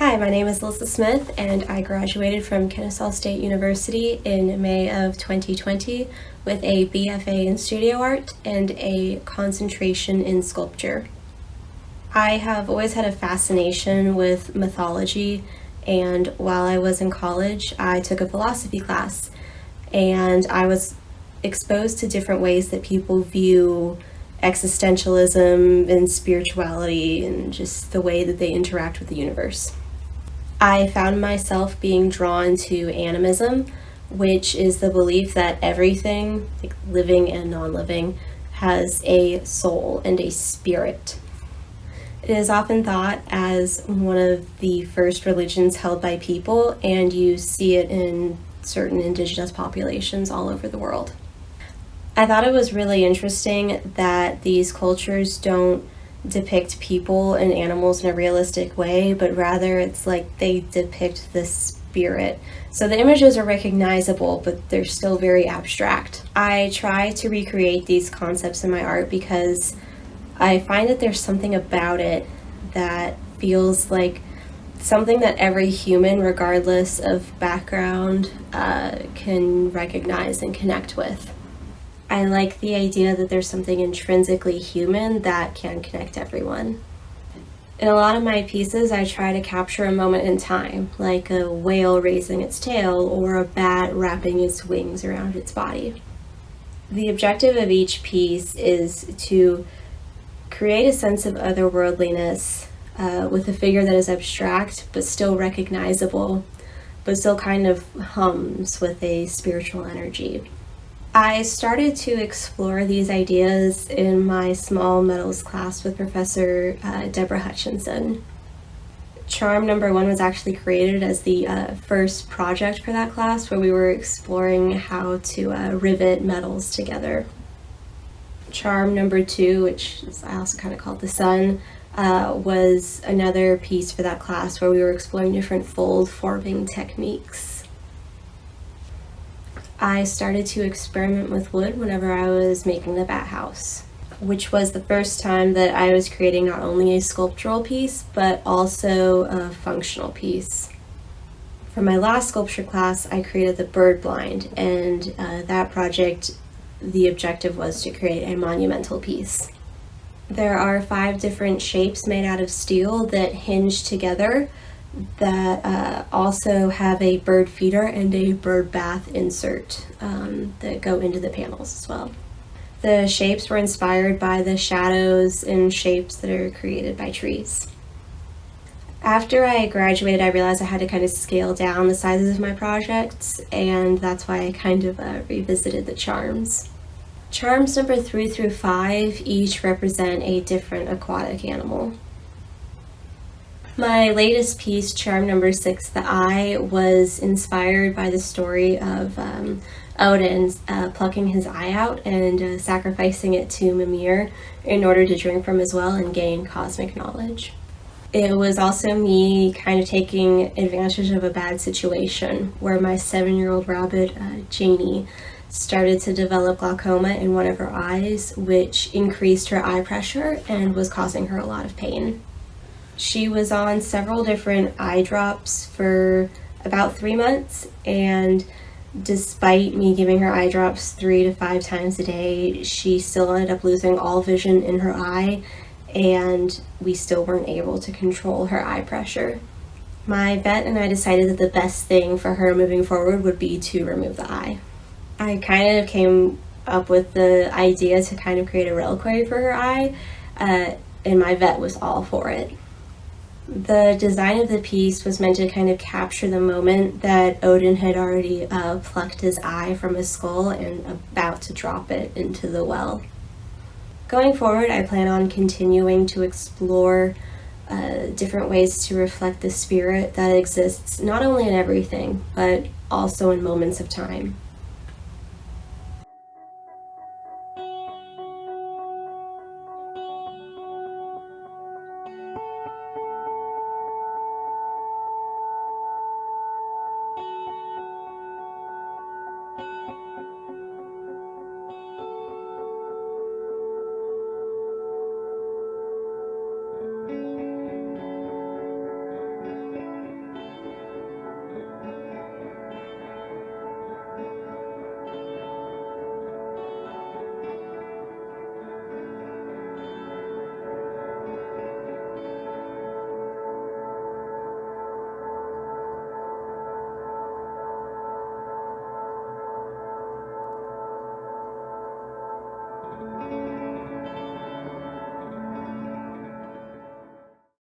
Hi, my name is Alyssa Smith, and I graduated from Kennesaw State University in May of 2020 with a BFA in studio art and a concentration in sculpture. I have always had a fascination with mythology, and while I was in college, I took a philosophy class, and I was exposed to different ways that people view existentialism and spirituality and just the way that they interact with the universe. I found myself being drawn to animism, which is the belief that everything, like living and non-living, has a soul and a spirit. It is often thought as one of the first religions held by people, and you see it in certain indigenous populations all over the world. I thought it was really interesting that these cultures don't depict people and animals in a realistic way, but rather it's like they depict the spirit. So the images are recognizable, but they're still very abstract. I try to recreate these concepts in my art because I find that there's something about it that feels like something that every human, regardless of background, can recognize and connect with. I like the idea that there's something intrinsically human that can connect everyone. In a lot of my pieces, I try to capture a moment in time, like a whale raising its tail or a bat wrapping its wings around its body. The objective of each piece is to create a sense of otherworldliness with a figure that is abstract but still recognizable, but still kind of hums with a spiritual energy. I started to explore these ideas in my small metals class with Professor Deborah Hutchinson. Charm number 1 was actually created as the first project for that class, where we were exploring how to rivet metals together. Charm number 2, which I also kind of called the sun, was another piece for that class where we were exploring different fold forming techniques. I started to experiment with wood whenever I was making the bat house, which was the first time that I was creating not only a sculptural piece, but also a functional piece. For my last sculpture class, I created the bird blind, and that project, the objective was to create a monumental piece. There are 5 different shapes made out of steel that hinge together that also have a bird feeder and a bird bath insert that go into the panels as well. The shapes were inspired by the shadows and shapes that are created by trees. After I graduated, I realized I had to kind of scale down the sizes of my projects, and that's why I kind of revisited the charms. Charms number 3 through 5 each represent a different aquatic animal. My latest piece, Charm number 6, the eye, was inspired by the story of Odin plucking his eye out and sacrificing it to Mimir in order to drink from his well and gain cosmic knowledge. It was also me kind of taking advantage of a bad situation where my 7-year-old rabbit, Janie, started to develop glaucoma in one of her eyes, which increased her eye pressure and was causing her a lot of pain. She was on several different eye drops for about 3 months, and despite me giving her eye drops 3 to 5 times a day, she still ended up losing all vision in her eye, and we still weren't able to control her eye pressure. My vet and I decided that the best thing for her moving forward would be to remove the eye. I kind of came up with the idea to kind of create a reliquary for her eye, and my vet was all for it. The design of the piece was meant to kind of capture the moment that Odin had already plucked his eye from his skull and about to drop it into the well. Going forward, I plan on continuing to explore different ways to reflect the spirit that exists not only in everything, but also in moments of time.